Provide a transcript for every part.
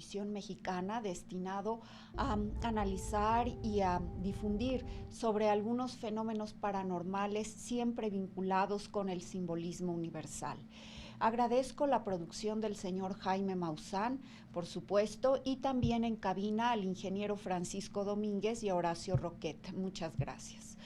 televisión mexicana destinado a analizar y a difundir sobre algunos fenómenos paranormales siempre vinculados con el simbolismo universal. Agradezco la producción del señor Jaime Maussan, por supuesto, y también en cabina al ingeniero Francisco Domínguez y a Horacio Roquet. Muchas gracias.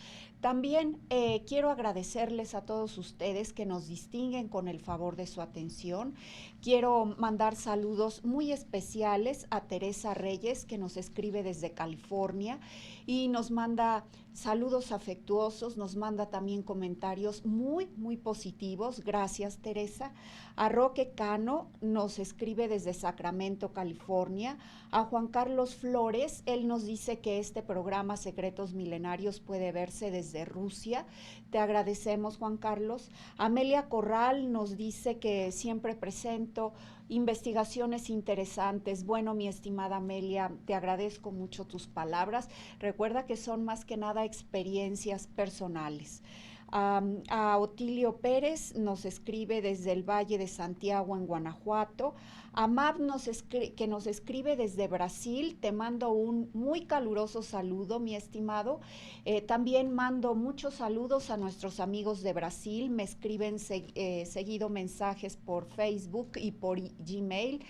También quiero agradecerles a todos ustedes que nos distinguen con el favor de su atención. Quiero mandar saludos muy especiales a Teresa Reyes, que nos escribe desde California y nos manda saludos afectuosos, nos manda también comentarios muy positivos. Gracias, Teresa. A Roque Cano nos escribe desde Sacramento, California. A Juan Carlos Flores, él nos dice que este programa Secretos Milenarios puede verse desde Rusia. Te agradecemos, Juan Carlos. Amelia Corral nos dice que siempre presento investigaciones interesantes. Bueno, mi estimada Amelia, te agradezco mucho tus palabras. Recuerda que son más que nada experiencias personales. A Otilio Pérez nos escribe desde el Valle de Santiago en Guanajuato. A Mab que nos escribe desde Brasil, te mando un muy caluroso saludo, mi estimado. También mando muchos saludos a nuestros amigos de Brasil, me escriben seguido mensajes por Facebook y por Gmail.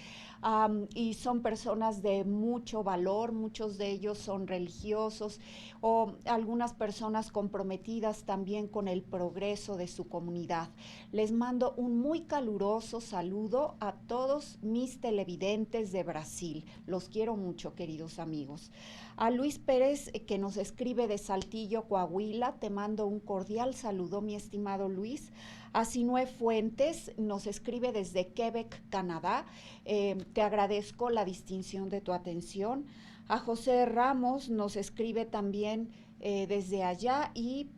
Y son personas de mucho valor, muchos de ellos son religiosos o algunas personas comprometidas también con el progreso de su comunidad. Les mando un muy caluroso saludo a todos mis televidentes de Brasil. Los quiero mucho, queridos amigos. A Luis Pérez, que nos escribe de Saltillo, Coahuila, te mando un cordial saludo, mi estimado Luis. A Sinue Fuentes nos escribe desde Quebec, Canadá. Te agradezco la distinción de tu atención. A José Ramos nos escribe también desde allá y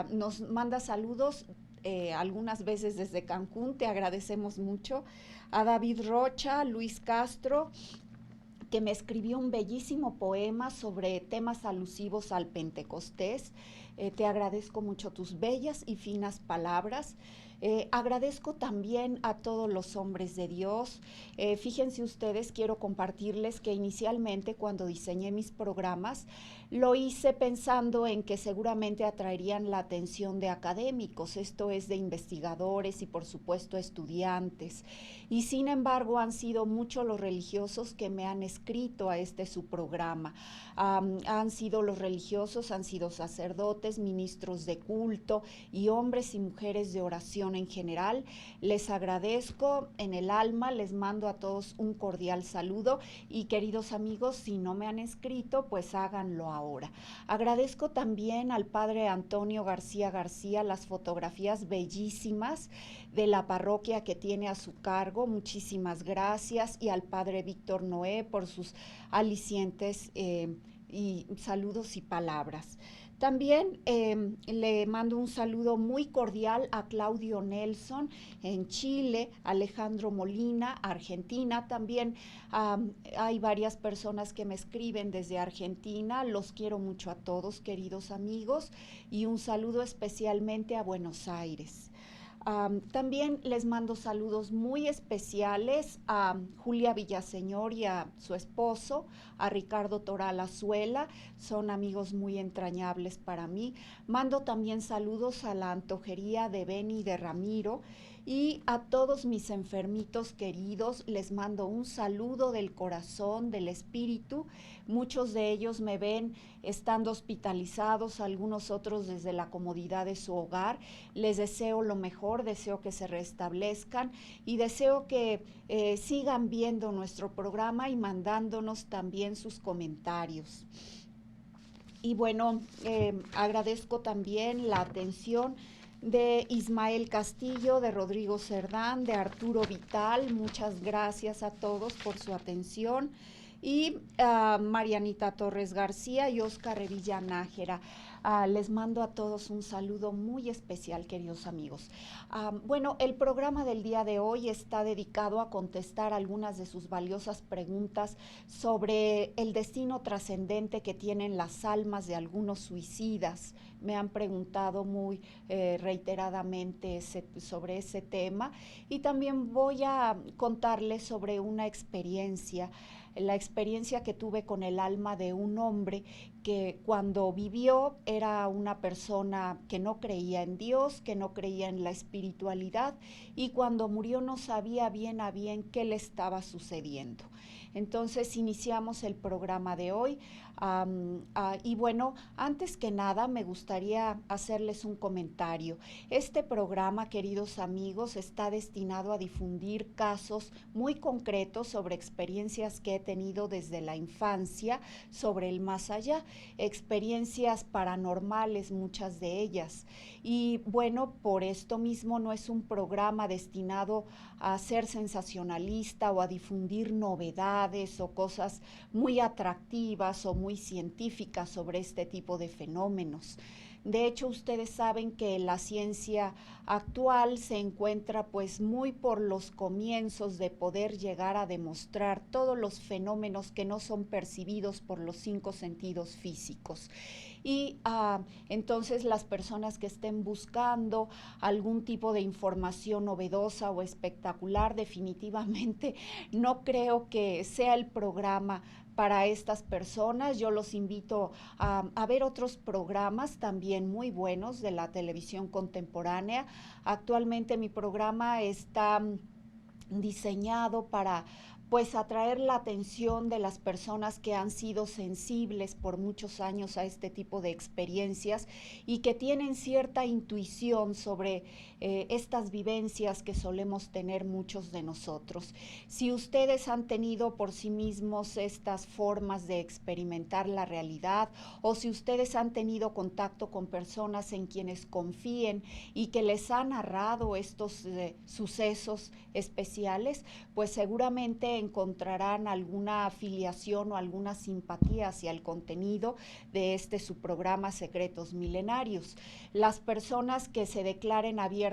nos manda saludos algunas veces desde Cancún. Te agradecemos mucho. A David Rocha, Luis Castro, que me escribió un bellísimo poema sobre temas alusivos al Pentecostés. Te agradezco mucho tus bellas y finas palabras. Agradezco también a todos los hombres de Dios. Fíjense ustedes, quiero compartirles que inicialmente cuando diseñé mis programas, lo hice pensando en que seguramente atraerían la atención de académicos, esto es de investigadores y por supuesto estudiantes. Y sin embargo han sido muchos los religiosos que me han escrito a su programa. Han sido los religiosos, han sido sacerdotes, ministros de culto y hombres y mujeres de oración en general. Les agradezco en el alma, les mando a todos un cordial saludo y queridos amigos, si no me han escrito, pues háganlo ahora. Agradezco también al padre Antonio García García las fotografías bellísimas de la parroquia que tiene a su cargo, muchísimas gracias, y al padre Víctor Noé por sus alicientes y saludos y palabras. También le mando un saludo muy cordial a Claudio Nelson en Chile, Alejandro Molina, Argentina. También hay varias personas que me escriben desde Argentina. Los quiero mucho a todos, queridos amigos, y un saludo especialmente a Buenos Aires. También les mando saludos muy especiales a Julia Villaseñor y a su esposo, a Ricardo Toral Azuela, son amigos muy entrañables para mí. Mando también saludos a la antojería de Beni y de Ramiro, y a todos mis enfermitos queridos les mando un saludo del corazón, del espíritu. Muchos de ellos me ven estando hospitalizados, algunos otros desde la comodidad de su hogar. Les deseo lo mejor, deseo que se restablezcan y deseo que sigan viendo nuestro programa y mandándonos también sus comentarios. Y bueno, agradezco también la atención de Ismael Castillo, de Rodrigo Cerdán, de Arturo Vital. Muchas gracias a todos por su atención. Y Marianita Torres García y Óscar Revilla Nájera. Les mando a todos un saludo muy especial, queridos amigos. Bueno, el programa del día de hoy está dedicado a contestar algunas de sus valiosas preguntas sobre el destino trascendente que tienen las almas de algunos suicidas. Me han preguntado muy reiteradamente sobre ese tema, y también voy a contarles sobre una experiencia, la experiencia que tuve con el alma de un hombre que cuando vivió era una persona que no creía en Dios, que no creía en la espiritualidad, y cuando murió no sabía bien a bien qué le estaba sucediendo. Entonces iniciamos el programa de hoy. Y bueno, antes que nada me gustaría hacerles un comentario. Este programa, queridos amigos, está destinado a difundir casos muy concretos sobre experiencias que he tenido desde la infancia sobre el más allá, experiencias paranormales, muchas de ellas. Y bueno, por esto mismo no es un programa destinado a ser sensacionalista o a difundir novedades o cosas muy atractivas o muy científicas sobre este tipo de fenómenos. De hecho, ustedes saben que la ciencia actual se encuentra pues muy por los comienzos de poder llegar a demostrar todos los fenómenos que no son percibidos por los 5 sentidos físicos. Y entonces las personas que estén buscando algún tipo de información novedosa o espectacular, definitivamente no creo que sea el programa para estas personas. Yo los invito a ver otros programas también muy buenos de la televisión contemporánea. Actualmente mi programa está diseñado para pues atraer la atención de las personas que han sido sensibles por muchos años a este tipo de experiencias y que tienen cierta intuición sobre estas vivencias que solemos tener muchos de nosotros. Si ustedes han tenido por sí mismos estas formas de experimentar la realidad, o si ustedes han tenido contacto con personas en quienes confíen y que les han narrado estos sucesos especiales, pues seguramente encontrarán alguna afiliación o alguna simpatía hacia el contenido de su programa Secretos Milenarios. Las personas que se declaren abiertamente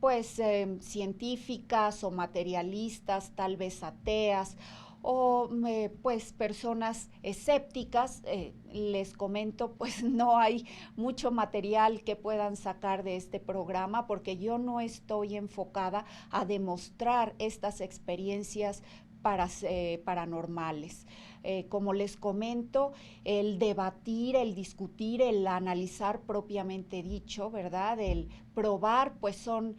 pues científicas o materialistas, tal vez ateas, o pues personas escépticas, les comento, pues no hay mucho material que puedan sacar de este programa, porque yo no estoy enfocada a demostrar estas experiencias paranormales. Como les comento, el debatir, el discutir, el analizar propiamente dicho, ¿verdad? El probar, pues son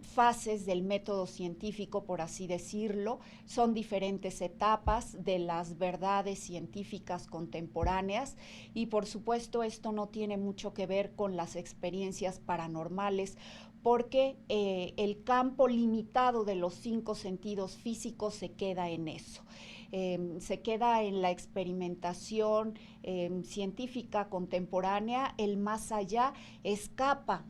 fases del método científico, por así decirlo. Son diferentes etapas de las verdades científicas contemporáneas, y por supuesto esto no tiene mucho que ver con las experiencias paranormales, porque el campo limitado de los 5 sentidos físicos se queda en eso. Se queda en la experimentación científica contemporánea. El más allá escapa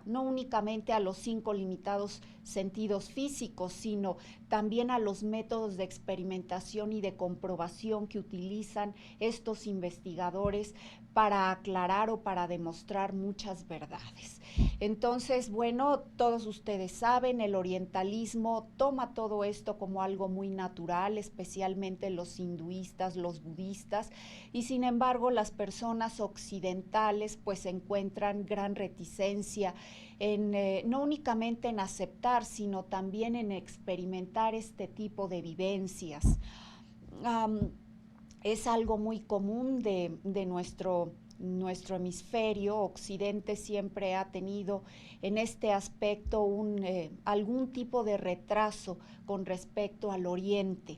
no únicamente a los 5 limitados sentidos físicos, sino también a los métodos de experimentación y de comprobación que utilizan estos investigadores para aclarar o para demostrar muchas verdades. Entonces, bueno, todos ustedes saben, el orientalismo toma todo esto como algo muy natural, especialmente los hinduistas, los budistas, y sin embargo las personas occidentales pues encuentran gran reticencia en, no únicamente en aceptar, sino también en experimentar este tipo de vivencias. Es algo muy común de nuestro hemisferio. Occidente siempre ha tenido en este aspecto algún tipo de retraso con respecto al Oriente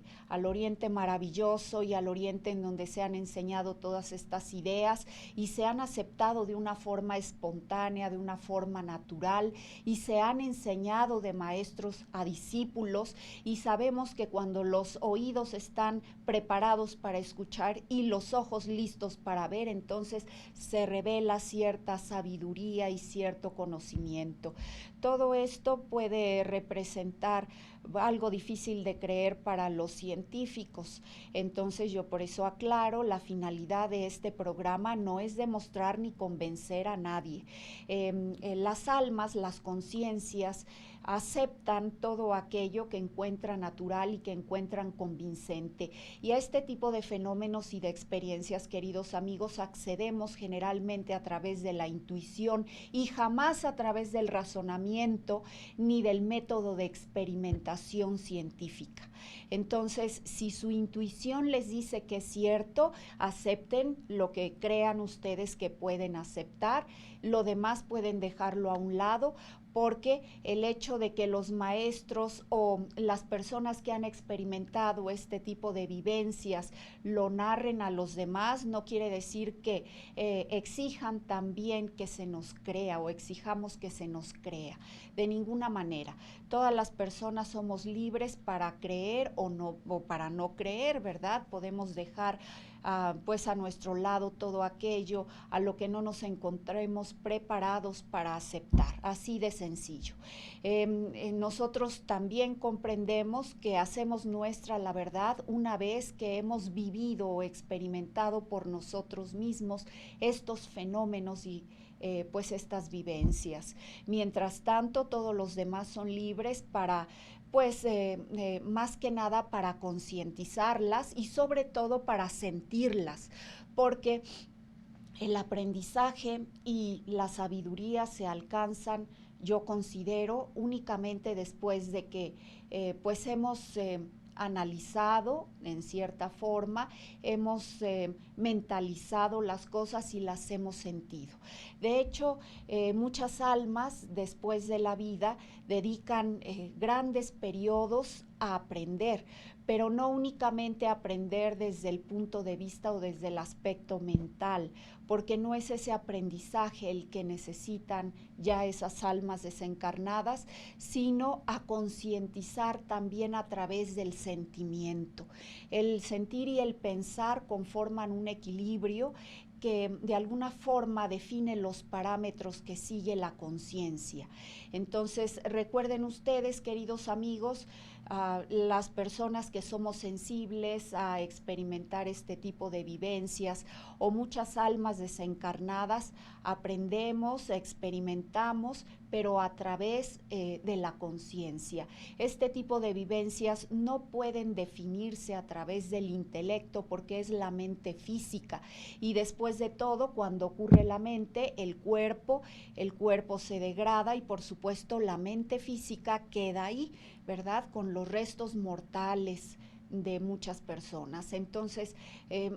maravilloso y al Oriente en donde se han enseñado todas estas ideas y se han aceptado de una forma espontánea, de una forma natural, y se han enseñado de maestros a discípulos, y sabemos que cuando los oídos están preparados para escuchar y los ojos listos para ver, entonces se revela cierta sabiduría y cierto conocimiento. Todo esto puede representar algo difícil de creer para los científicos. Entonces yo por eso aclaro, la finalidad de este programa no es demostrar ni convencer a nadie. Las almas, las conciencias, aceptan todo aquello que encuentran natural y que encuentran convincente. Y a este tipo de fenómenos y de experiencias, queridos amigos, accedemos generalmente a través de la intuición y jamás a través del razonamiento ni del método de experimentación científica. Entonces, si su intuición les dice que es cierto, acepten lo que crean ustedes que pueden aceptar, lo demás pueden dejarlo a un lado, porque el hecho de que los maestros o las personas que han experimentado este tipo de vivencias lo narren a los demás no quiere decir que exijan también que se nos crea o exijamos que se nos crea. De ninguna manera. Todas las personas somos libres para creer o no, o para no creer, ¿verdad? Podemos dejar pues a nuestro lado todo aquello a lo que no nos encontremos preparados para aceptar, así de sencillo. Nosotros también comprendemos que hacemos nuestra la verdad una vez que hemos vivido o experimentado por nosotros mismos estos fenómenos y pues estas vivencias. Mientras tanto, todos los demás son libres para pues más que nada para concientizarlas y sobre todo para sentirlas, porque el aprendizaje y la sabiduría se alcanzan, yo considero, únicamente después de que pues hemos analizado en cierta forma, hemos mentalizado las cosas y las hemos sentido. De hecho, muchas almas después de la vida dedican grandes periodos a aprender, pero no únicamente a aprender desde el punto de vista o desde el aspecto mental, porque no es ese aprendizaje el que necesitan ya esas almas desencarnadas, sino a concientizar también a través del sentimiento. El sentir y el pensar conforman un equilibrio que de alguna forma define los parámetros que sigue la conciencia. Entonces, recuerden ustedes, queridos amigos, las personas que somos sensibles a experimentar este tipo de vivencias o muchas almas desencarnadas, aprendemos, experimentamos, pero a través de la conciencia. Este tipo de vivencias no pueden definirse a través del intelecto porque es la mente física y después de todo, cuando ocurre la mente, el cuerpo se degrada y por supuesto la mente física queda ahí, ¿verdad? Con los restos mortales de muchas personas. Entonces,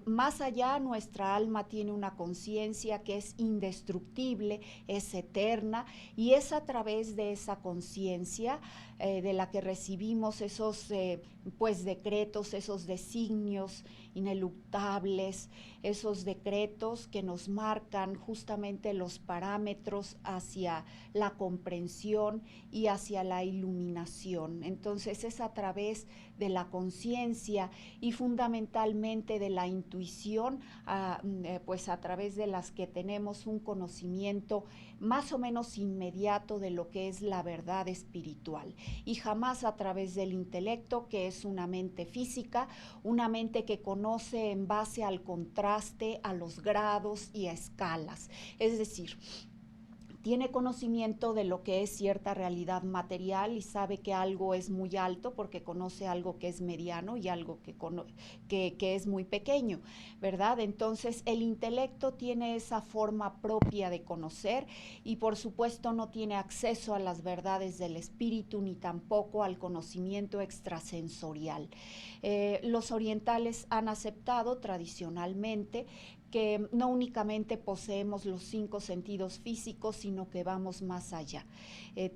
más allá, nuestra alma tiene una conciencia que es indestructible, es eterna, y es a través de esa conciencia de la que recibimos esos pues decretos, esos designios ineluctables, esos decretos que nos marcan justamente los parámetros hacia la comprensión y hacia la iluminación. Entonces es a través de la conciencia y fundamentalmente de la intuición, pues a través de las que tenemos un conocimiento más o menos inmediato de lo que es la verdad espiritual, y jamás a través del intelecto, que es una mente física, una mente que conoce en base al contraste, a los grados y a escalas. Es decir, tiene conocimiento de lo que es cierta realidad material y sabe que algo es muy alto porque conoce algo que es mediano y algo que es muy pequeño, ¿verdad? Entonces el intelecto tiene esa forma propia de conocer y por supuesto no tiene acceso a las verdades del espíritu ni tampoco al conocimiento extrasensorial. Los orientales han aceptado tradicionalmente que no únicamente poseemos los 5 sentidos físicos, sino que vamos más allá.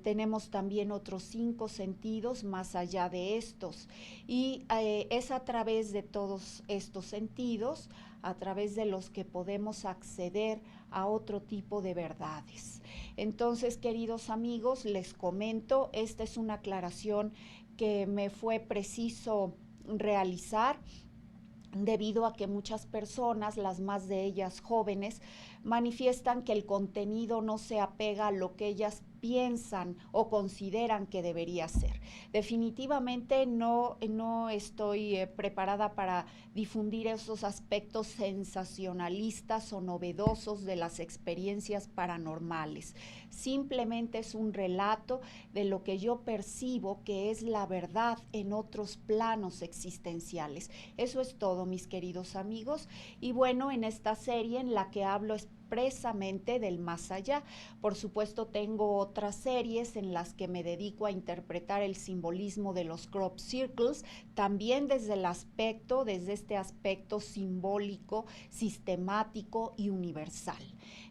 Tenemos también otros 5 sentidos más allá de estos, y es a través de todos estos sentidos, a través de los que podemos acceder a otro tipo de verdades. Entonces, queridos amigos, les comento, esta es una aclaración que me fue preciso realizar debido a que muchas personas, las más de ellas jóvenes, manifiestan que el contenido no se apega a lo que ellas piensan o consideran que debería ser. Definitivamente no estoy preparada para difundir esos aspectos sensacionalistas o novedosos de las experiencias paranormales. Simplemente es un relato de lo que yo percibo que es la verdad en otros planos existenciales. Eso es todo, mis queridos amigos. Y bueno, en esta serie en la que hablo expresamente del más allá. Por supuesto, tengo otras series en las que me dedico a interpretar el simbolismo de los crop circles, también desde este aspecto simbólico, sistemático y universal.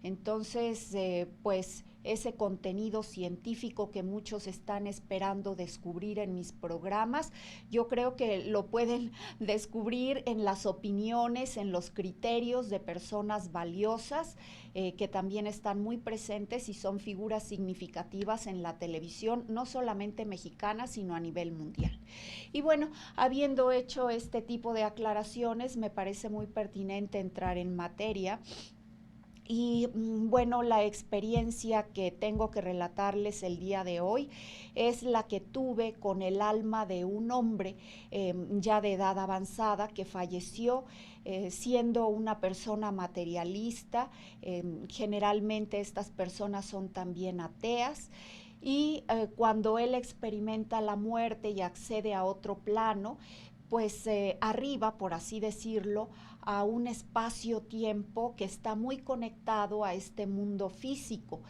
Entonces, pues ese contenido científico que muchos están esperando descubrir en mis programas, yo creo que lo pueden descubrir en las opiniones, en los criterios de personas valiosas que también están muy presentes y son figuras significativas en la televisión, no solamente mexicana, sino a nivel mundial. Y bueno, habiendo hecho este tipo de aclaraciones, me parece muy pertinente entrar en materia. Y bueno, la experiencia que tengo que relatarles el día de hoy es la que tuve con el alma de un hombre ya de edad avanzada que falleció siendo una persona materialista. Generalmente estas personas son también ateas. Y cuando él experimenta la muerte y accede a otro plano, pues arriba, por así decirlo, a un espacio-tiempo que está muy conectado a este mundo físico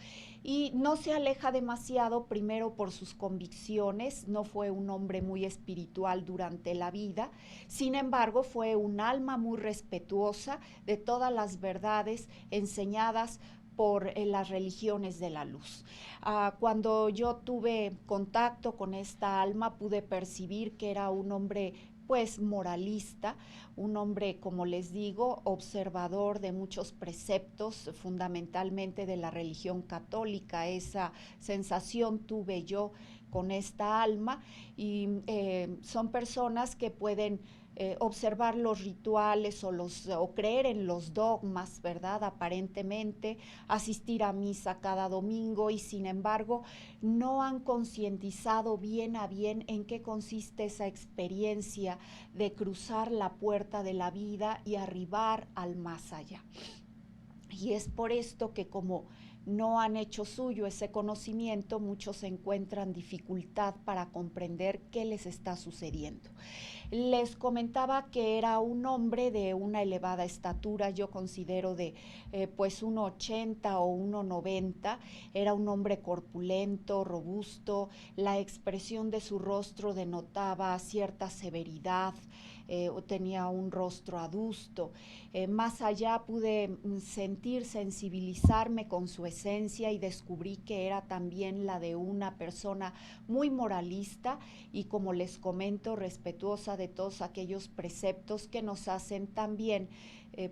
y no se aleja demasiado, primero por sus convicciones. No fue un hombre muy espiritual durante la vida, sin embargo fue un alma muy respetuosa de todas las verdades enseñadas por las religiones de la luz. Cuando yo tuve contacto con esta alma, pude percibir que era un hombre pues moralista, un hombre, como les digo, observador de muchos preceptos, fundamentalmente de la religión católica. Esa sensación tuve yo con esta alma y son personas que pueden observar los rituales o creer en los dogmas, ¿verdad? Aparentemente, asistir a misa cada domingo y sin embargo no han concientizado bien a bien en qué consiste esa experiencia de cruzar la puerta de la vida y arribar al más allá. Y es por esto que como no han hecho suyo ese conocimiento, muchos encuentran dificultad para comprender qué les está sucediendo. Les comentaba que era un hombre de una elevada estatura, yo considero de pues 1,80 o 1,90. Era un hombre corpulento, robusto, la expresión de su rostro denotaba cierta severidad, tenía un rostro adusto. Más allá pude sensibilizarme con su esencia y descubrí que era también la de una persona muy moralista y, como les comento, respetuosa de todos aquellos preceptos que nos hacen también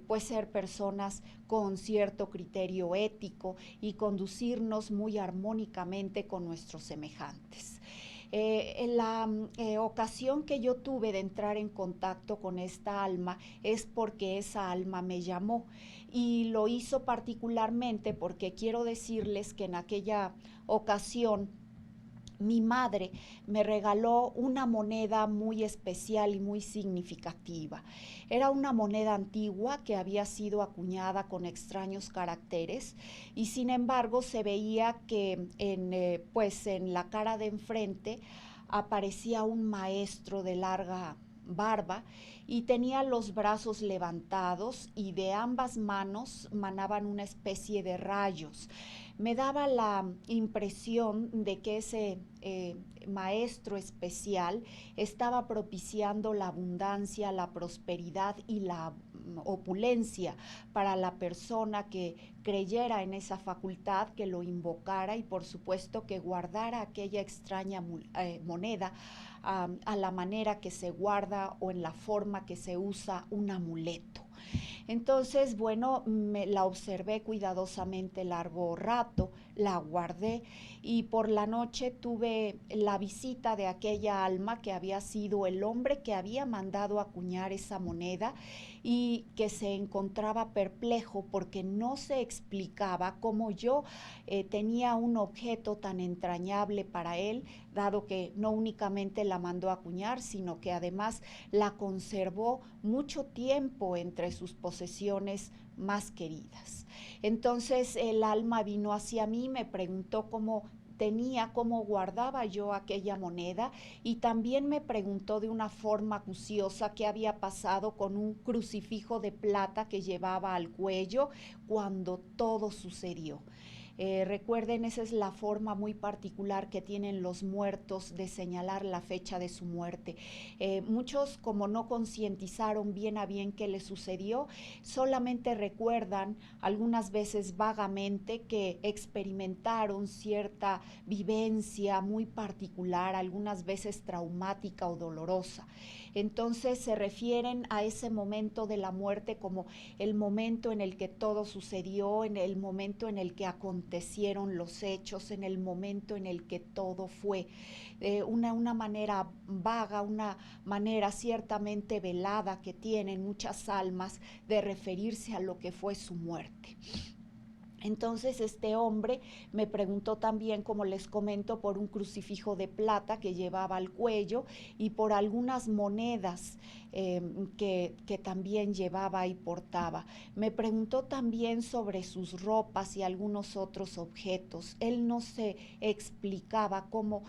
pues ser personas con cierto criterio ético y conducirnos muy armónicamente con nuestros semejantes. En la ocasión que yo tuve de entrar en contacto con esta alma es porque esa alma me llamó y lo hizo particularmente porque quiero decirles que en aquella ocasión mi madre me regaló una moneda muy especial y muy significativa. Era una moneda antigua que había sido acuñada con extraños caracteres y sin embargo se veía que pues en la cara de enfrente aparecía un maestro de larga barba y tenía los brazos levantados y de ambas manos manaban una especie de rayos. Me daba la impresión de que ese maestro especial estaba propiciando la abundancia, la prosperidad y la opulencia para la persona que creyera en esa facultad, que lo invocara y por supuesto que guardara aquella extraña moneda a la manera que se guarda o en la forma que se usa un amuleto. Entonces, bueno, la observé cuidadosamente largo rato, la guardé y por la noche tuve la visita de aquella alma que había sido el hombre que había mandado acuñar esa moneda y que se encontraba perplejo porque no se explicaba cómo yo tenía un objeto tan entrañable para él, dado que no únicamente la mandó acuñar, sino que además la conservó mucho tiempo entre sus posesiones más queridas. Entonces el alma vino hacia mí, me preguntó cómo guardaba yo aquella moneda y también me preguntó de una forma acuciosa qué había pasado con un crucifijo de plata que llevaba al cuello cuando todo sucedió. Recuerden, esa es la forma muy particular que tienen los muertos de señalar la fecha de su muerte. Muchos, como no concientizaron bien a bien qué les sucedió, solamente recuerdan, algunas veces vagamente, que experimentaron cierta vivencia muy particular, algunas veces traumática o dolorosa. Entonces se refieren a ese momento de la muerte como el momento en el que todo sucedió, en el momento en el que acontecieron los hechos, en el momento en el que todo fue. Una manera vaga, una manera ciertamente velada que tienen muchas almas de referirse a lo que fue su muerte. Entonces este hombre me preguntó también, como les comento, por un crucifijo de plata que llevaba al cuello y por algunas monedas que también llevaba y portaba. Me preguntó también sobre sus ropas y algunos otros objetos. Él no se explicaba cómo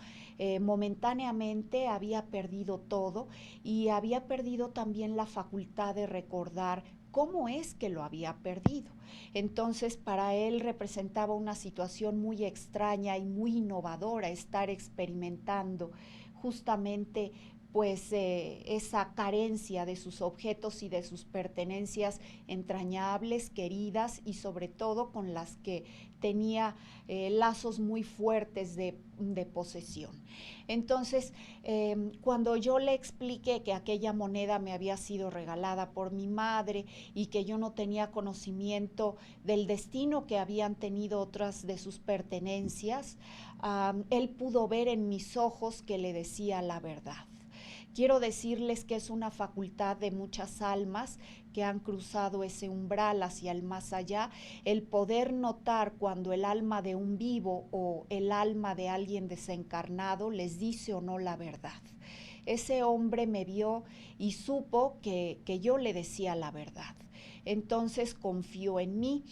momentáneamente había perdido todo y había perdido también la facultad de recordar cómo es que lo había perdido. Entonces para él representaba una situación muy extraña y muy innovadora estar experimentando justamente pues esa carencia de sus objetos y de sus pertenencias entrañables, queridas y sobre todo con las que tenía lazos muy fuertes de posesión. Entonces, cuando yo le expliqué que aquella moneda me había sido regalada por mi madre y que yo no tenía conocimiento del destino que habían tenido otras de sus pertenencias, él pudo ver en mis ojos que le decía la verdad. Quiero decirles que es una facultad de muchas almas que han cruzado ese umbral hacia el más allá, el poder notar cuando el alma de un vivo o el alma de alguien desencarnado les dice o no la verdad. Ese hombre me vio y supo que yo le decía la verdad. Entonces confió en mí.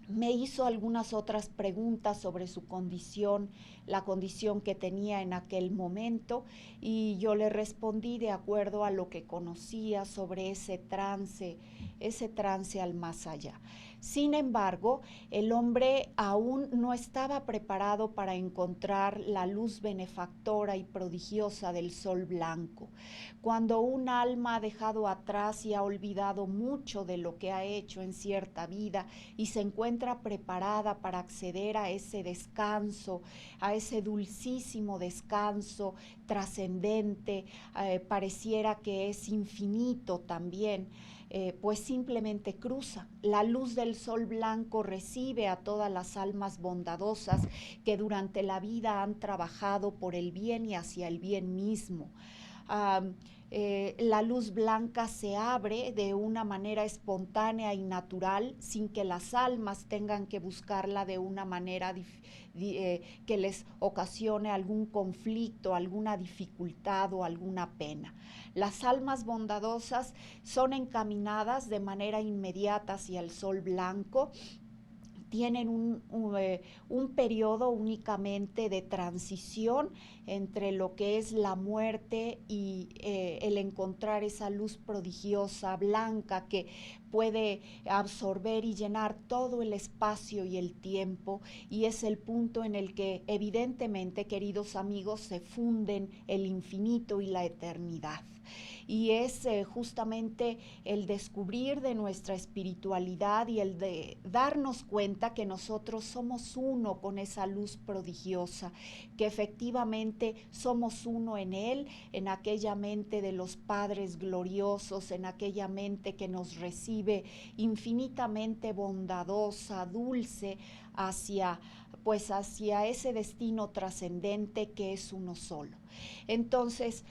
Me hizo algunas otras preguntas sobre su condición, la condición que tenía en aquel momento, y yo le respondí de acuerdo a lo que conocía sobre ese trance al más allá. Sin embargo, el hombre aún no estaba preparado para encontrar la luz benefactora y prodigiosa del sol blanco. Cuando un alma ha dejado atrás y ha olvidado mucho de lo que ha hecho en cierta vida y se encuentra preparada para acceder a ese descanso, a ese dulcísimo descanso trascendente, pareciera que es infinito también, pues simplemente cruza. La luz del sol blanco recibe a todas las almas bondadosas que durante la vida han trabajado por el bien y hacia el bien mismo. La luz blanca se abre de una manera espontánea y natural sin que las almas tengan que buscarla de una manera que les ocasione algún conflicto, alguna dificultad o alguna pena. Las almas bondadosas son encaminadas de manera inmediata hacia el sol blanco, tienen un periodo únicamente de transición entre lo que es la muerte y el encontrar esa luz prodigiosa, blanca, que puede absorber y llenar todo el espacio y el tiempo, y es el punto en el que evidentemente, queridos amigos, se funden el infinito y la eternidad. Y es justamente el descubrir de nuestra espiritualidad y el de darnos cuenta que nosotros somos uno con esa luz prodigiosa, que efectivamente somos uno en Él, en aquella mente de los Padres gloriosos, en aquella mente que nos recibe inclusive infinitamente bondadosa, dulce, hacia hacia ese destino trascendente que es uno solo. Entonces,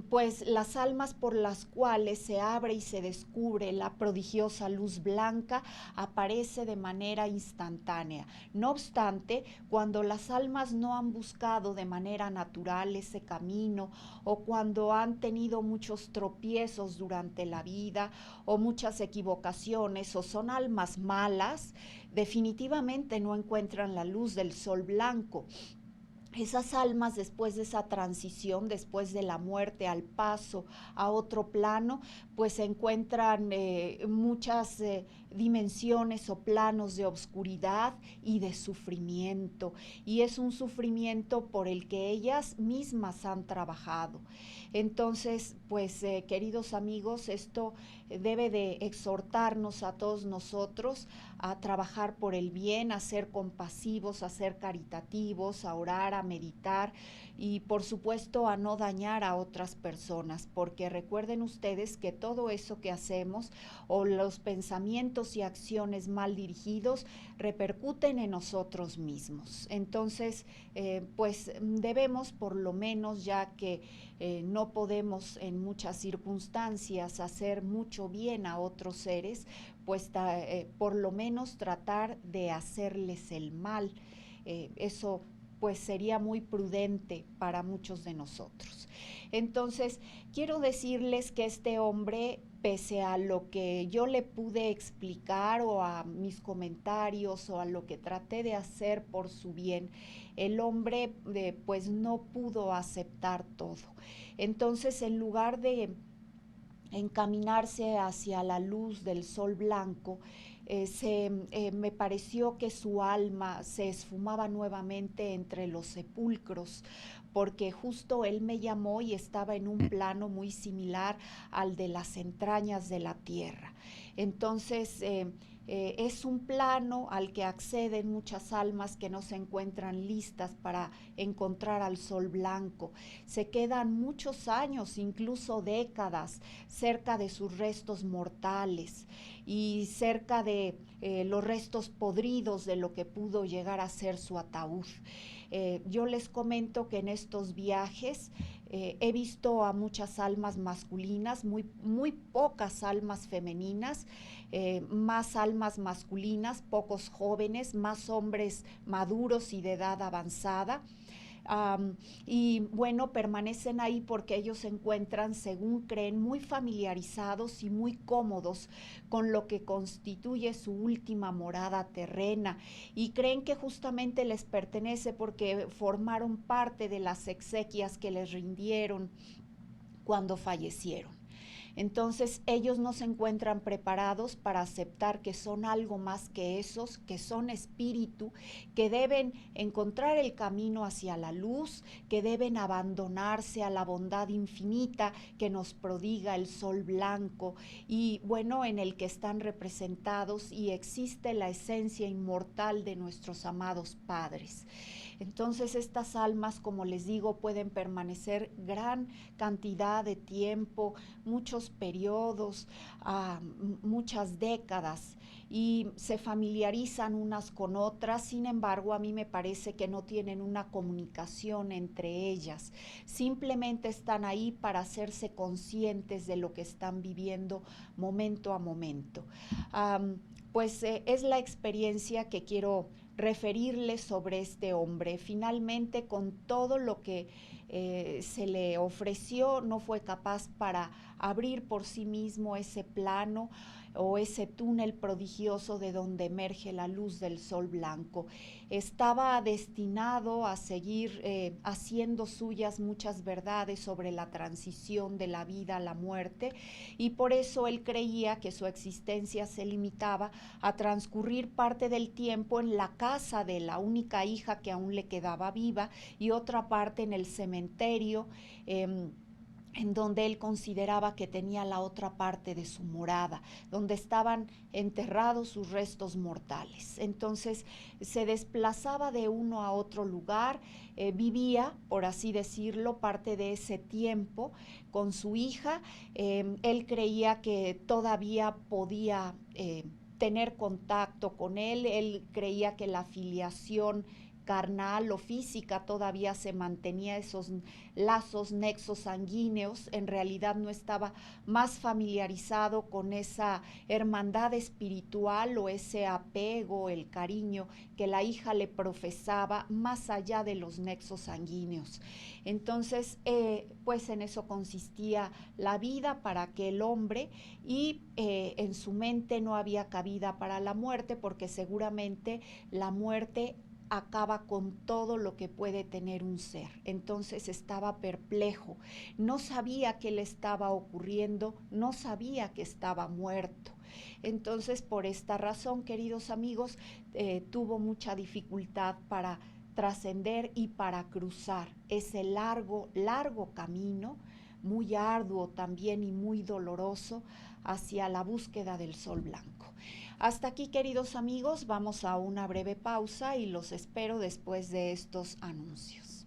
pues las almas por las cuales se abre y se descubre la prodigiosa luz blanca aparece de manera instantánea. No obstante, cuando las almas no han buscado de manera natural ese camino, o cuando han tenido muchos tropiezos durante la vida o muchas equivocaciones, o son almas malas, definitivamente no encuentran la luz del sol blanco. Esas almas, después de esa transición, después de la muerte, al paso a otro plano, pues se encuentran muchas dimensiones o planos de oscuridad y de sufrimiento, y es un sufrimiento por el que ellas mismas han trabajado. Entonces, pues queridos amigos, esto debe de exhortarnos a todos nosotros a trabajar por el bien, a ser compasivos, a ser caritativos, a orar, a meditar y por supuesto a no dañar a otras personas, porque recuerden ustedes que todo eso que hacemos o los pensamientos y acciones mal dirigidos repercuten en nosotros mismos. Entonces, pues debemos por lo menos, ya que no podemos en muchas circunstancias hacer mucho bien a otros seres, pues por lo menos tratar de hacerles el mal. Eso pues sería muy prudente para muchos de nosotros. Entonces, quiero decirles que este hombre, pese a lo que yo le pude explicar o a mis comentarios o a lo que traté de hacer por su bien, el hombre pues no pudo aceptar todo. Entonces, en lugar de encaminarse hacia la luz del sol blanco, me pareció que su alma se esfumaba nuevamente entre los sepulcros, porque justo él me llamó y estaba en un plano muy similar al de las entrañas de la tierra. Entonces, es un plano al que acceden muchas almas que no se encuentran listas para encontrar al sol blanco. Se quedan muchos años, incluso décadas, cerca de sus restos mortales y cerca de los restos podridos de lo que pudo llegar a ser su ataúd. Yo les comento que en estos viajes he visto a muchas almas masculinas, muy pocas almas femeninas, más almas masculinas, pocos jóvenes, más hombres maduros y de edad avanzada. Y bueno, permanecen ahí porque ellos se encuentran, según creen, muy familiarizados y muy cómodos con lo que constituye su última morada terrena, y creen que justamente les pertenece porque formaron parte de las exequias que les rindieron cuando fallecieron. Entonces ellos no se encuentran preparados para aceptar que son algo más que esos, que son espíritu, que deben encontrar el camino hacia la luz, que deben abandonarse a la bondad infinita que nos prodiga el sol blanco y bueno, en el que están representados y existe la esencia inmortal de nuestros amados padres. Entonces estas almas, como les digo, pueden permanecer gran cantidad de tiempo, muchos periodos, muchas décadas, y se familiarizan unas con otras. Sin embargo, a mí me parece que no tienen una comunicación entre ellas, simplemente están ahí para hacerse conscientes de lo que están viviendo momento a momento. Pues es la experiencia que quiero referirles sobre este hombre. Finalmente, con todo lo que se le ofreció, no fue capaz para abrir por sí mismo ese plano o ese túnel prodigioso de donde emerge la luz del sol blanco. Estaba destinado a seguir haciendo suyas muchas verdades sobre la transición de la vida a la muerte, y por eso él creía que su existencia se limitaba a transcurrir parte del tiempo en la casa de la única hija que aún le quedaba viva y otra parte en el cementerio, en donde él consideraba que tenía la otra parte de su morada, donde estaban enterrados sus restos mortales. Entonces se desplazaba de uno a otro lugar, vivía, por así decirlo, parte de ese tiempo con su hija. Él creía que todavía podía tener contacto con él creía que la filiación carnal o física todavía se mantenía, esos lazos, nexos sanguíneos. En realidad no estaba más familiarizado con esa hermandad espiritual o ese apego, el cariño que la hija le profesaba más allá de los nexos sanguíneos. Entonces, pues en eso consistía la vida para aquel hombre, y en su mente no había cabida para la muerte, porque seguramente la muerte acaba con todo lo que puede tener un ser. Entonces estaba perplejo, no sabía qué le estaba ocurriendo, no sabía que estaba muerto. Entonces, por esta razón, queridos amigos, tuvo mucha dificultad para trascender y para cruzar ese largo, largo camino, muy arduo también y muy doloroso, hacia la búsqueda del sol blanco. Hasta aquí, queridos amigos, vamos a una breve pausa y los espero después de estos anuncios.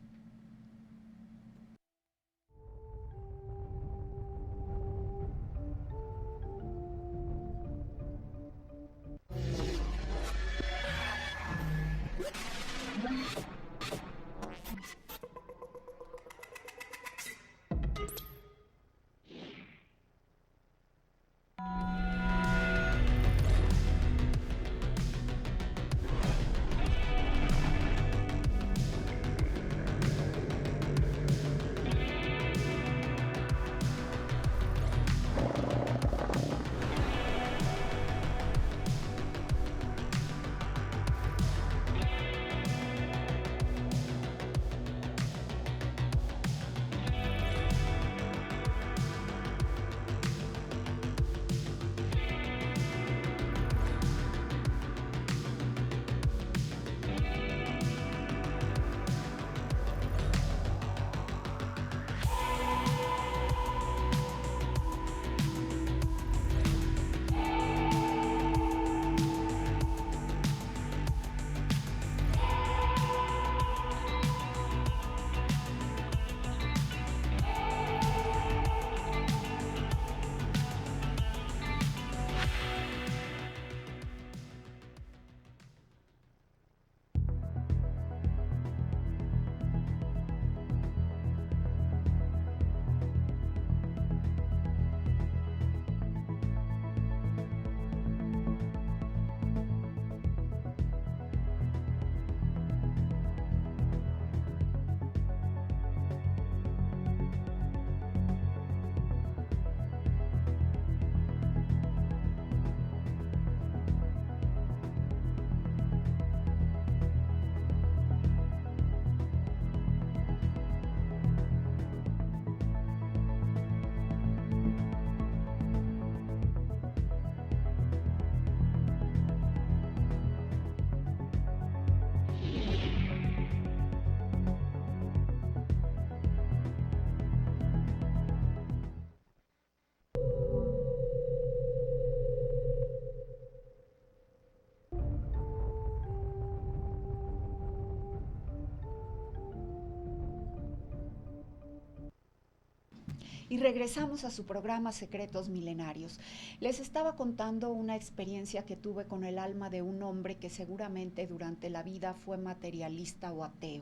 Y regresamos a su programa Secretos Milenarios. Les estaba contando una experiencia que tuve con el alma de un hombre que seguramente durante la vida fue materialista o ateo.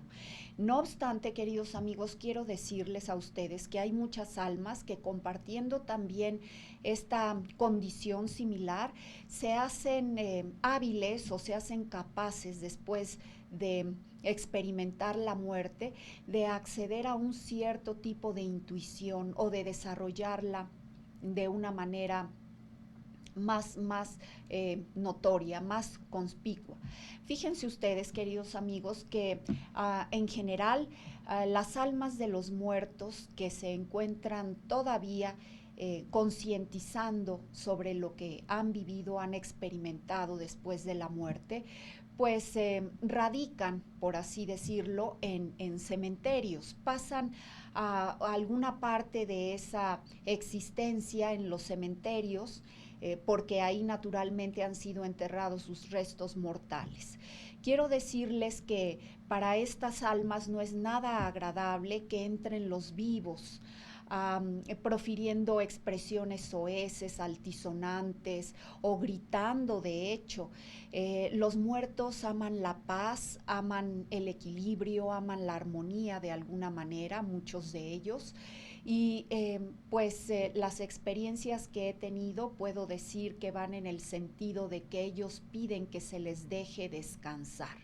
No obstante, queridos amigos, quiero decirles a ustedes que hay muchas almas que, compartiendo también esta condición similar, se hacen hábiles o se hacen capaces, después de experimentar la muerte, de acceder a un cierto tipo de intuición o de desarrollarla de una manera más notoria, más conspicua. Fíjense ustedes, queridos amigos, que en general las almas de los muertos que se encuentran todavía concientizando sobre lo que han vivido, han experimentado después de la muerte, pues radican, por así decirlo, en cementerios, pasan a alguna parte de esa existencia en los cementerios, porque ahí naturalmente han sido enterrados sus restos mortales. Quiero decirles que para estas almas no es nada agradable que entren los vivos, profiriendo expresiones soeces, altisonantes o gritando. De hecho, los muertos aman la paz, aman el equilibrio, aman la armonía de alguna manera, muchos de ellos. Y las experiencias que he tenido puedo decir que van en el sentido de que ellos piden que se les deje descansar.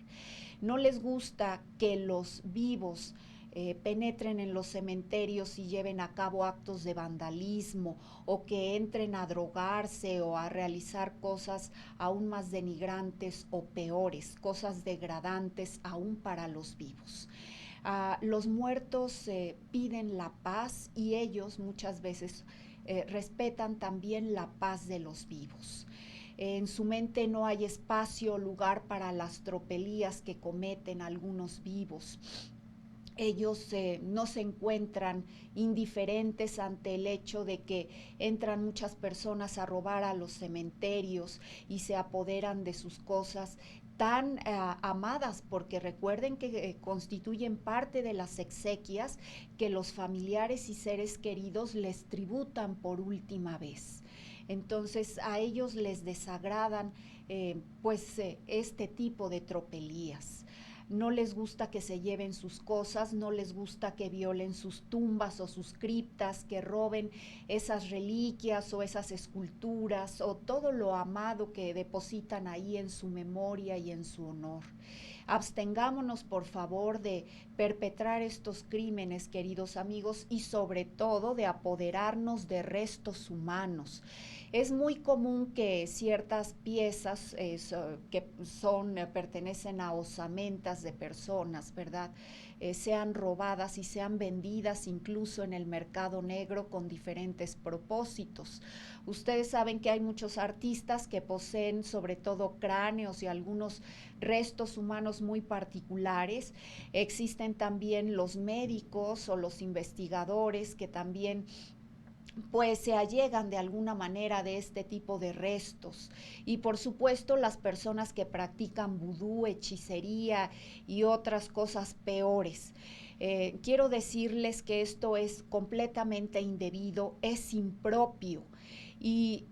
No les gusta que los vivos penetren en los cementerios y lleven a cabo actos de vandalismo, o que entren a drogarse o a realizar cosas aún más denigrantes o peores, cosas degradantes aún para los vivos. Los muertos piden la paz, y ellos muchas veces respetan también la paz de los vivos. En su mente no hay espacio o lugar para las tropelías que cometen algunos vivos. Ellos no se encuentran indiferentes ante el hecho de que entran muchas personas a robar a los cementerios y se apoderan de sus cosas tan amadas, porque recuerden que constituyen parte de las exequias que los familiares y seres queridos les tributan por última vez. Entonces a ellos les desagradan este tipo de tropelías. No les gusta que se lleven sus cosas, no les gusta que violen sus tumbas o sus criptas, que roben esas reliquias o esas esculturas o todo lo amado que depositan ahí en su memoria y en su honor. Abstengámonos, por favor, de perpetrar estos crímenes, queridos amigos, y sobre todo de apoderarnos de restos humanos. Es muy común que ciertas piezas pertenecen a osamentas de personas, ¿verdad? Sean robadas y sean vendidas incluso en el mercado negro con diferentes propósitos. Ustedes saben que hay muchos artistas que poseen sobre todo cráneos y algunos restos humanos muy particulares. Existen también los médicos o los investigadores que también pues se allegan de alguna manera de este tipo de restos. Y por supuesto las personas que practican vudú, hechicería y otras cosas peores. Quiero decirles que esto es completamente indebido, es impropio, y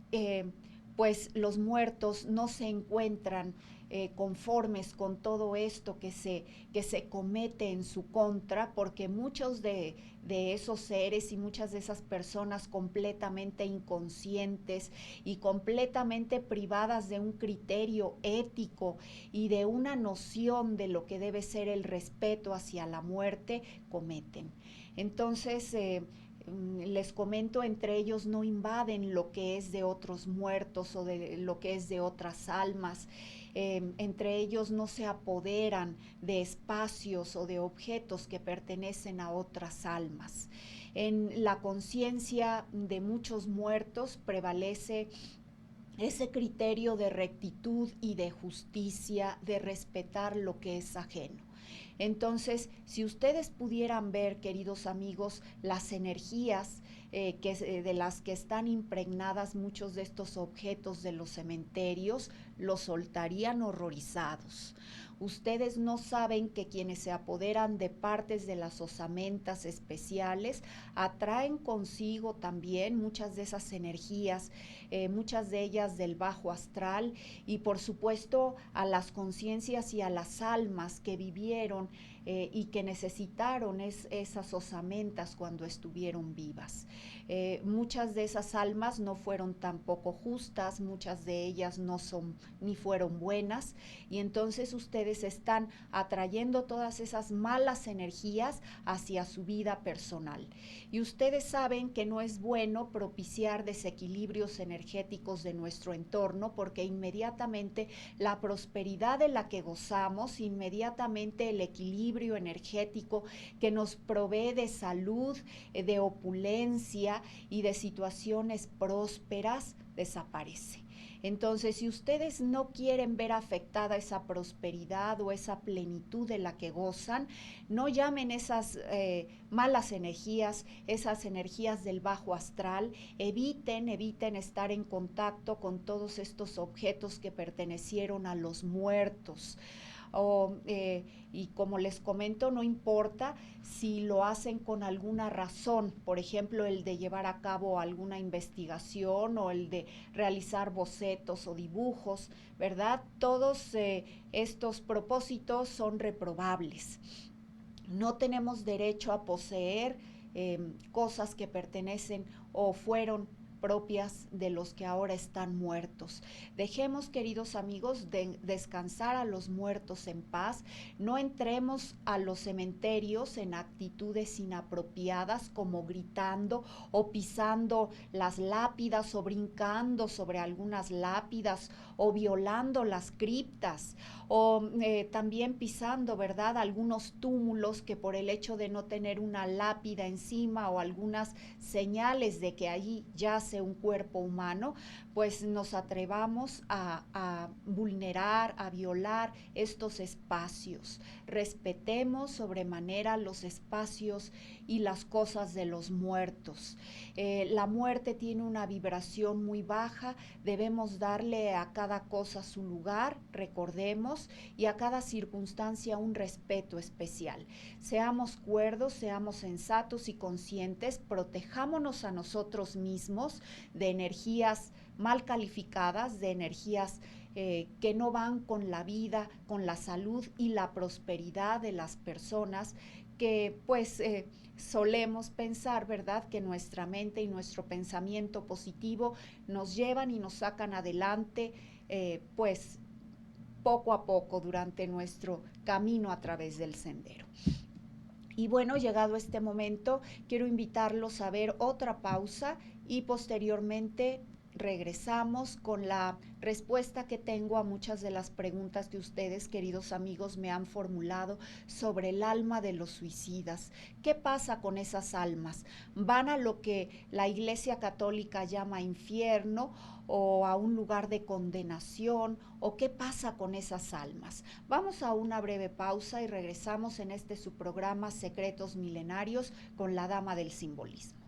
pues los muertos no se encuentran conformes con todo esto que se comete en su contra, porque muchos de esos seres y muchas de esas personas completamente inconscientes y completamente privadas de un criterio ético y de una noción de lo que debe ser el respeto hacia la muerte, cometen. Entonces, les comento, entre ellos no invaden lo que es de otros muertos o de lo que es de otras almas. Entre ellos no se apoderan de espacios o de objetos que pertenecen a otras almas. En la conciencia de muchos muertos prevalece ese criterio de rectitud y de justicia, de respetar lo que es ajeno. Entonces, si ustedes pudieran ver, queridos amigos, las energías de las que están impregnadas muchos de estos objetos de los cementerios, los soltarían horrorizados. Ustedes no saben que quienes se apoderan de partes de las osamentas especiales atraen consigo también muchas de esas energías, muchas de ellas del bajo astral, y por supuesto a las conciencias y a las almas que vivieron y que necesitaron esas osamentas cuando estuvieron vivas. Muchas de esas almas no fueron tampoco justas, muchas de ellas no son ni fueron buenas, y entonces ustedes están atrayendo todas esas malas energías hacia su vida personal. Y ustedes saben que no es bueno propiciar desequilibrios energéticos de nuestro entorno, porque inmediatamente la prosperidad de la que gozamos, inmediatamente el equilibrio energético que nos provee de salud, de opulencia y de situaciones prósperas, desaparece. Entonces, si ustedes no quieren ver afectada esa prosperidad o esa plenitud de la que gozan, no llamen esas malas energías, esas energías del bajo astral, eviten estar en contacto con todos estos objetos que pertenecieron a los muertos. Y como les comento, no importa si lo hacen con alguna razón, por ejemplo, el de llevar a cabo alguna investigación o el de realizar bocetos o dibujos, ¿verdad? Todos estos propósitos son reprobables. No tenemos derecho a poseer cosas que pertenecen o fueron propias de los que ahora están muertos. Dejemos, queridos amigos, de descansar a los muertos en paz. No entremos a los cementerios en actitudes inapropiadas, como gritando o pisando las lápidas o brincando sobre algunas lápidas o violando las criptas o también pisando, ¿verdad?, algunos túmulos que por el hecho de no tener una lápida encima o algunas señales de que allí yace un cuerpo humano, pues nos atrevamos a vulnerar, a violar estos espacios. Respetemos sobremanera los espacios y las cosas de los muertos. La muerte tiene una vibración muy baja, debemos darle a cada cosa su lugar, recordemos, y a cada circunstancia un respeto especial. Seamos cuerdos, seamos sensatos y conscientes, protejámonos a nosotros mismos de energías mal calificadas, de energías que no van con la vida, con la salud y la prosperidad de las personas que pues solemos pensar, ¿verdad?, que nuestra mente y nuestro pensamiento positivo nos llevan y nos sacan adelante, pues poco a poco durante nuestro camino a través del sendero. Y bueno, llegado este momento, quiero invitarlos a ver otra pausa y posteriormente regresamos con la respuesta que tengo a muchas de las preguntas que ustedes, queridos amigos, me han formulado sobre el alma de los suicidas. ¿Qué pasa con esas almas? ¿Van a lo que la Iglesia Católica llama infierno o a un lugar de condenación? ¿O qué pasa con esas almas? Vamos a una breve pausa y regresamos en este su programa Secretos Milenarios con la Dama del Simbolismo.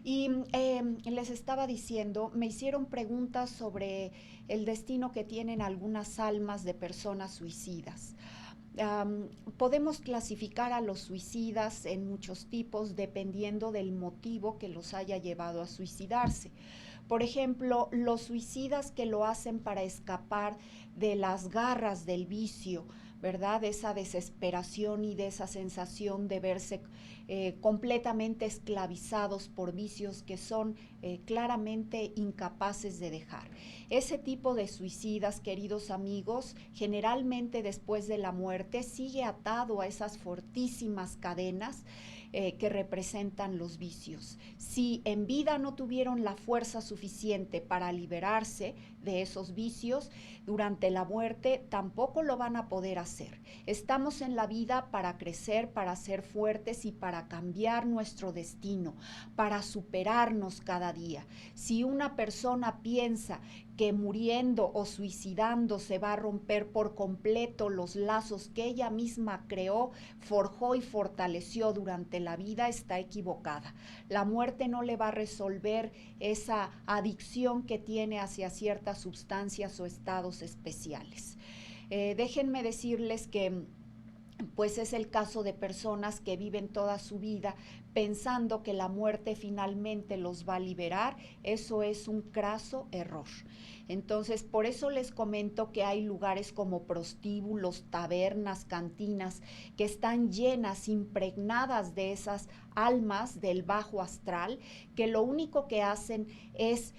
Y les estaba diciendo, me hicieron preguntas sobre el destino que tienen algunas almas de personas suicidas. Podemos clasificar a los suicidas en muchos tipos dependiendo del motivo que los haya llevado a suicidarse. Por ejemplo, los suicidas que lo hacen para escapar de las garras del vicio, ¿verdad? De esa desesperación y de esa sensación de verse completamente esclavizados por vicios que son claramente incapaces de dejar. Ese tipo de suicidas, queridos amigos, generalmente después de la muerte sigue atado a esas fortísimas cadenas que representan los vicios. Si en vida no tuvieron la fuerza suficiente para liberarse de esos vicios, durante la muerte tampoco lo van a poder hacer. Estamos en la vida para crecer, para ser fuertes y para cambiar nuestro destino, para superarnos cada día. Si una persona piensa que muriendo o suicidando se va a romper por completo los lazos que ella misma creó, forjó y fortaleció durante la vida, está equivocada. La muerte no le va a resolver esa adicción que tiene hacia ciertas sustancias o estados especiales. Déjenme decirles que pues es el caso de personas que viven toda su vida pensando que la muerte finalmente los va a liberar. Eso es un craso error. Entonces, por eso les comento que hay lugares como prostíbulos, tabernas, cantinas, que están llenas, impregnadas de esas almas del bajo astral, que lo único que hacen es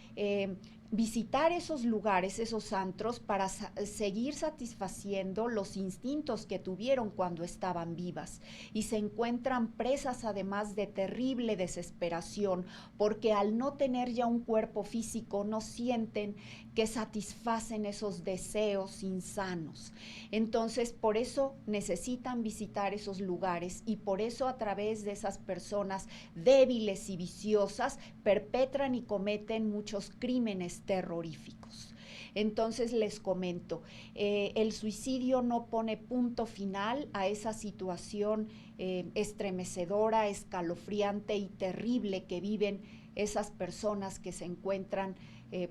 visitar esos lugares, esos antros, para seguir satisfaciendo los instintos que tuvieron cuando estaban vivas, y se encuentran presas además de terrible desesperación, porque al no tener ya un cuerpo físico no sienten que satisfacen esos deseos insanos. Entonces, por eso necesitan visitar esos lugares, y por eso a través de esas personas débiles y viciosas perpetran y cometen muchos crímenes terroríficos. Entonces les comento, el suicidio no pone punto final a esa situación estremecedora, escalofriante y terrible que viven esas personas que se encuentran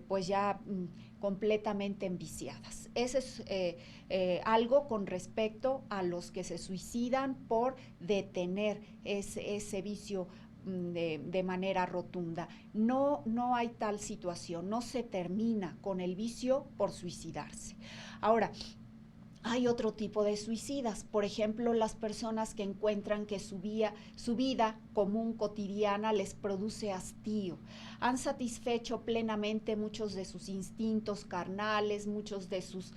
pues ya completamente enviciadas. Eso es algo con respecto a los que se suicidan por detener ese vicio de manera rotunda. No hay tal situación, no se termina con el vicio por suicidarse. Ahora, hay otro tipo de suicidas, por ejemplo, las personas que encuentran que su vida común cotidiana les produce hastío. Han satisfecho plenamente muchos de sus instintos carnales, muchos de sus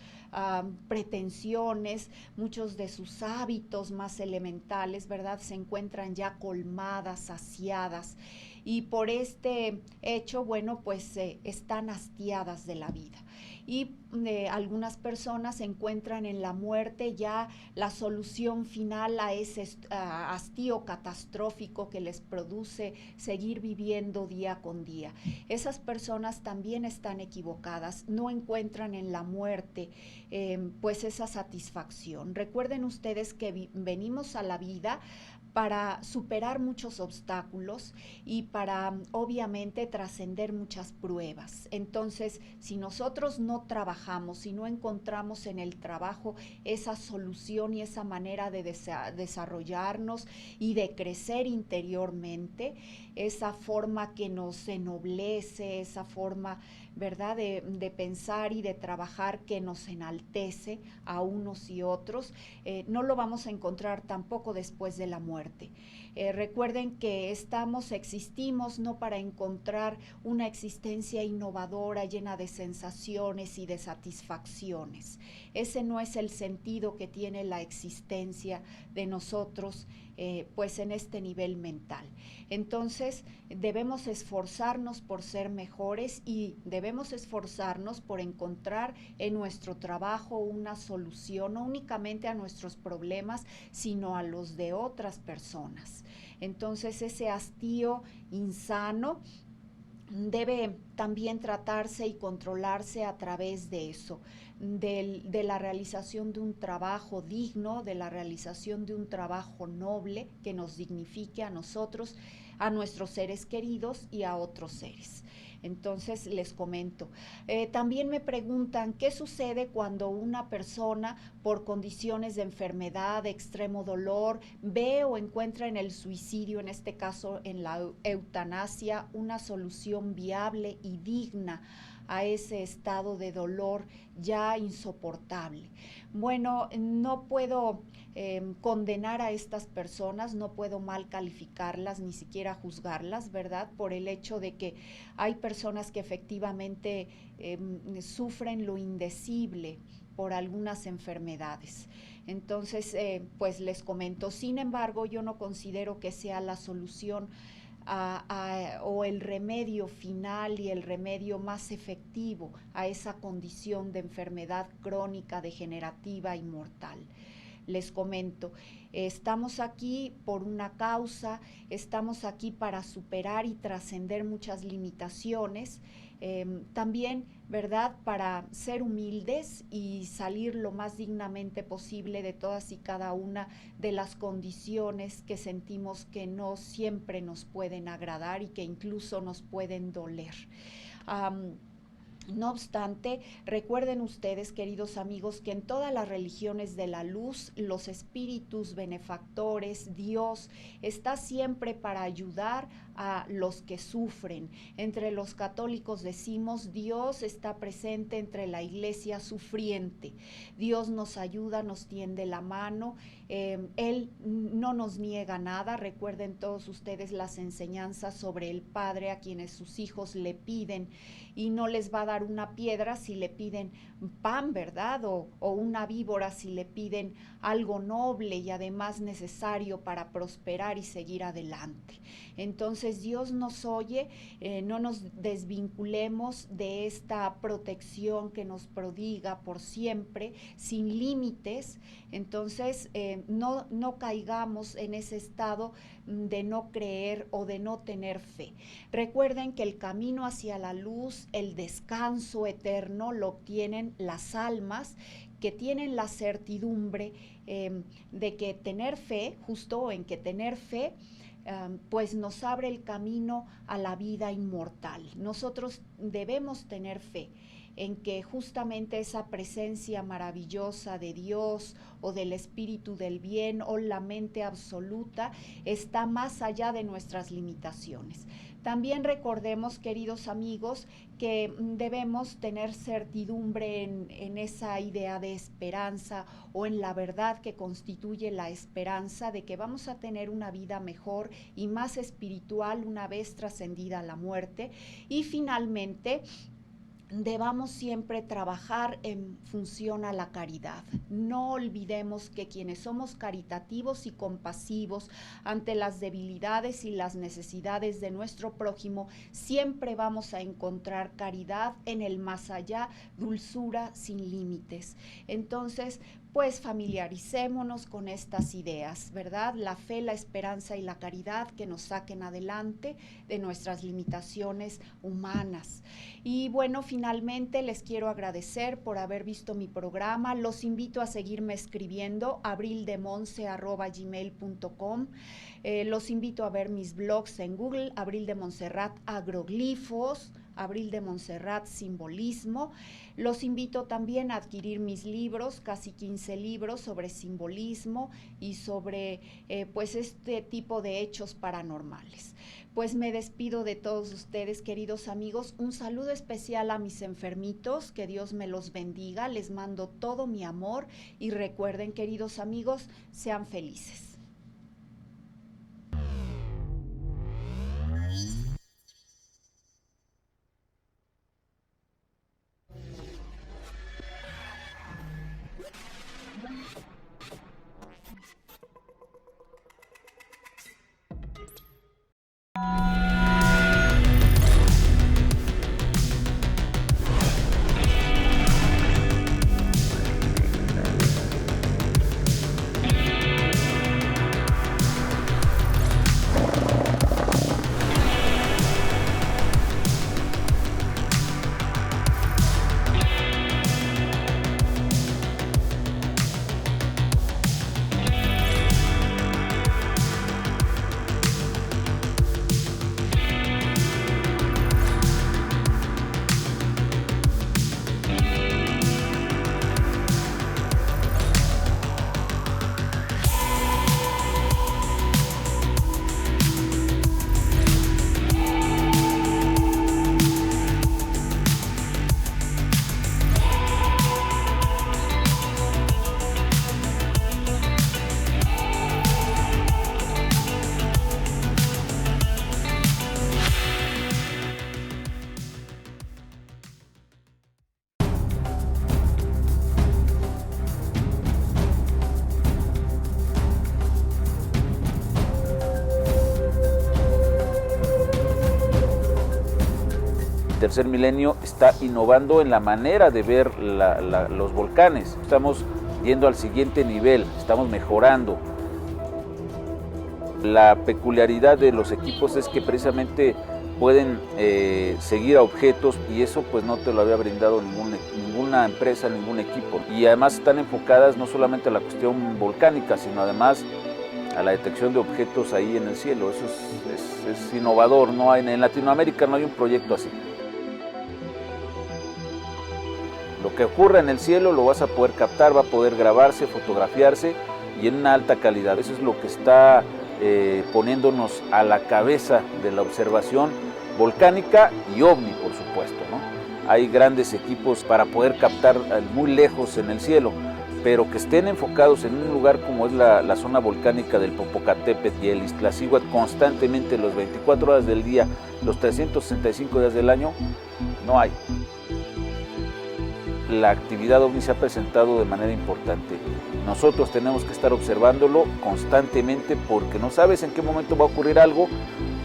pretensiones, muchos de sus hábitos más elementales, ¿verdad? Se encuentran ya colmadas, saciadas, y por este hecho, bueno, pues están hastiadas de la vida. Y algunas personas encuentran en la muerte ya la solución final a ese hastío catastrófico que les produce seguir viviendo día con día. Esas personas también están equivocadas, no encuentran en la muerte pues esa satisfacción. Recuerden ustedes que venimos a la vida para superar muchos obstáculos y para obviamente trascender muchas pruebas. Entonces, si nosotros no trabajamos, si no encontramos en el trabajo esa solución y esa manera de desarrollarnos y de crecer interiormente, esa forma que nos ennoblece, esa forma, ¿verdad?, de pensar y de trabajar que nos enaltece a unos y otros, no lo vamos a encontrar tampoco después de la muerte. Recuerden que existimos no para encontrar una existencia innovadora llena de sensaciones y de satisfacciones. Ese no es el sentido que tiene la existencia de nosotros, pues en este nivel mental. Entonces debemos esforzarnos por ser mejores y debemos esforzarnos por encontrar en nuestro trabajo una solución, no únicamente a nuestros problemas, sino a los de otras personas. Entonces ese hastío insano debe también tratarse y controlarse a través de eso, de la realización de un trabajo digno, de la realización de un trabajo noble que nos dignifique a nosotros, a nuestros seres queridos y a otros seres. Entonces les comento. También me preguntan qué sucede cuando una persona por condiciones de enfermedad, de extremo dolor, ve o encuentra en el suicidio, en este caso en la eutanasia, una solución viable y digna a ese estado de dolor ya insoportable. Bueno, no puedo condenar a estas personas, no puedo mal calificarlas, ni siquiera juzgarlas, ¿verdad? Por el hecho de que hay personas que efectivamente sufren lo indecible por algunas enfermedades. Entonces, pues les comento, sin embargo, yo no considero que sea la solución o el remedio final y el remedio más efectivo a esa condición de enfermedad crónica, degenerativa y mortal. Les comento, estamos aquí por una causa, estamos aquí para superar y trascender muchas limitaciones, también, ¿verdad?, para ser humildes y salir lo más dignamente posible de todas y cada una de las condiciones que sentimos que no siempre nos pueden agradar y que incluso nos pueden doler. No obstante, recuerden ustedes, queridos amigos, que en todas las religiones de la luz, los espíritus benefactores, Dios, está siempre para ayudar a los que sufren. Entre los católicos decimos, Dios está presente entre la iglesia sufriente. Dios nos ayuda, nos tiende la mano, Él no nos niega nada. Recuerden todos ustedes las enseñanzas sobre el Padre a quienes sus hijos le piden y no les va a dar una piedra si le piden pan, ¿verdad? O una víbora si le piden algo noble y además necesario para prosperar y seguir adelante. Entonces Dios nos oye, no nos desvinculemos de esta protección que nos prodiga por siempre, sin límites. Entonces no caigamos en ese estado de no creer o de no tener fe. Recuerden que el camino hacia la luz, el descanso eterno, lo obtienen las almas que tienen la certidumbre de que tener fe, justo en que tener fe, pues nos abre el camino a la vida inmortal. Nosotros debemos tener fe en que justamente esa presencia maravillosa de Dios o del Espíritu del Bien o la mente absoluta está más allá de nuestras limitaciones. También recordemos, queridos amigos, que debemos tener certidumbre en esa idea de esperanza o en la verdad que constituye la esperanza de que vamos a tener una vida mejor y más espiritual una vez trascendida la muerte. Y finalmente, debamos siempre trabajar en función a la caridad. No olvidemos que quienes somos caritativos y compasivos ante las debilidades y las necesidades de nuestro prójimo, siempre vamos a encontrar caridad en el más allá, dulzura sin límites. Entonces, pues familiaricémonos con estas ideas, ¿verdad? La fe, la esperanza y la caridad que nos saquen adelante de nuestras limitaciones humanas. Y bueno, finalmente les quiero agradecer por haber visto mi programa. Los invito a seguirme escribiendo, abrildemonse@gmail.com. Los invito a ver mis blogs en Google, Abril de Montserrat Agroglifos, Abril de Montserrat Simbolismo. Los invito también a adquirir mis libros, casi 15 libros sobre simbolismo y sobre pues este tipo de hechos paranormales. Pues me despido de todos ustedes, queridos amigos. Un saludo especial a mis enfermitos, que Dios me los bendiga. Les mando todo mi amor y recuerden, queridos amigos, sean felices. Tercer Milenio está innovando en la manera de ver los volcanes. Estamos yendo al siguiente nivel, estamos mejorando. La peculiaridad de los equipos es que precisamente pueden seguir a objetos y eso pues no te lo había brindado ninguna empresa, ningún equipo. Y además están enfocadas no solamente a la cuestión volcánica, sino además a la detección de objetos ahí en el cielo. Eso es innovador, en Latinoamérica no hay un proyecto así. Lo que ocurre en el cielo lo vas a poder captar, va a poder grabarse, fotografiarse y en una alta calidad. Eso es lo que está poniéndonos a la cabeza de la observación volcánica y ovni, por supuesto, ¿no? Hay grandes equipos para poder captar muy lejos en el cielo, pero que estén enfocados en un lugar como es la zona volcánica del Popocatépetl y el Iztaccíhuatl constantemente las 24 horas del día, los 365 días del año, no hay. La actividad ovni se ha presentado de manera importante. Nosotros tenemos que estar observándolo constantemente porque no sabes en qué momento va a ocurrir algo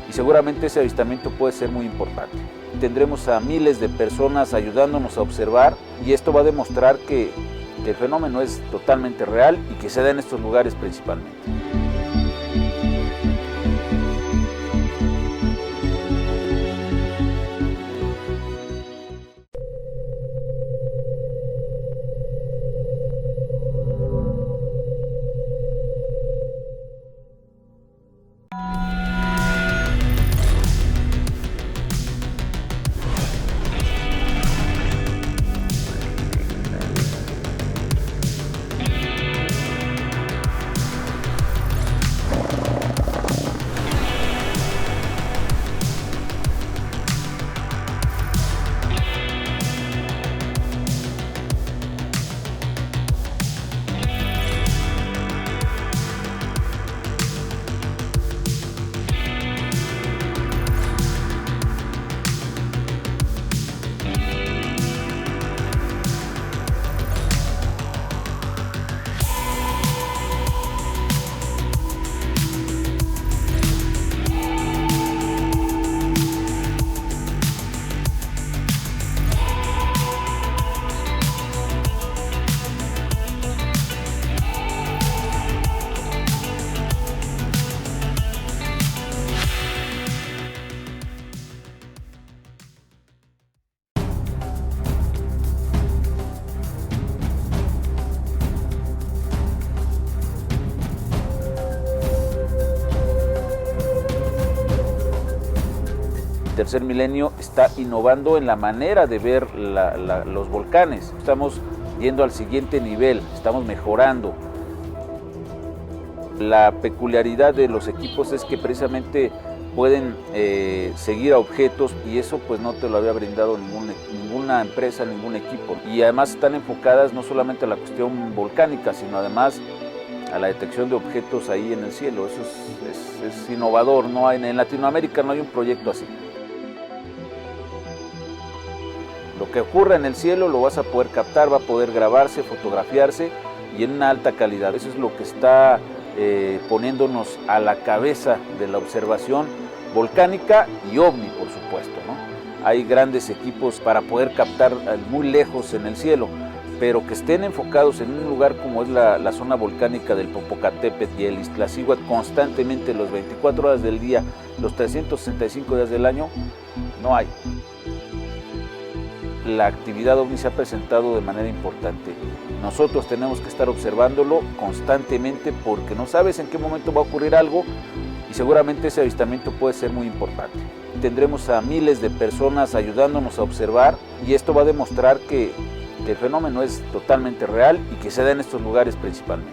y seguramente ese avistamiento puede ser muy importante. Tendremos a miles de personas ayudándonos a observar y esto va a demostrar que el fenómeno es totalmente real y que se da en estos lugares principalmente. Tercer Milenio está innovando en la manera de ver los volcanes. Estamos yendo al siguiente nivel, estamos mejorando. La peculiaridad de los equipos es que precisamente pueden seguir a objetos y eso pues no te lo había brindado ninguna empresa, ningún equipo. Y además están enfocadas no solamente a la cuestión volcánica, sino además a la detección de objetos ahí en el cielo. Eso es innovador, en Latinoamérica no hay un proyecto así. Lo que ocurre en el cielo lo vas a poder captar, va a poder grabarse, fotografiarse y en una alta calidad. Eso es lo que está poniéndonos a la cabeza de la observación volcánica y ovni, por supuesto, ¿no? Hay grandes equipos para poder captar muy lejos en el cielo, pero que estén enfocados en un lugar como es la zona volcánica del Popocatépetl y el Iztaccíhuatl constantemente las 24 horas del día, los 365 días del año, no hay. La actividad ovni se ha presentado de manera importante. Nosotros tenemos que estar observándolo constantemente porque no sabes en qué momento va a ocurrir algo y seguramente ese avistamiento puede ser muy importante. Tendremos a miles de personas ayudándonos a observar y esto va a demostrar que el fenómeno es totalmente real y que se da en estos lugares principalmente.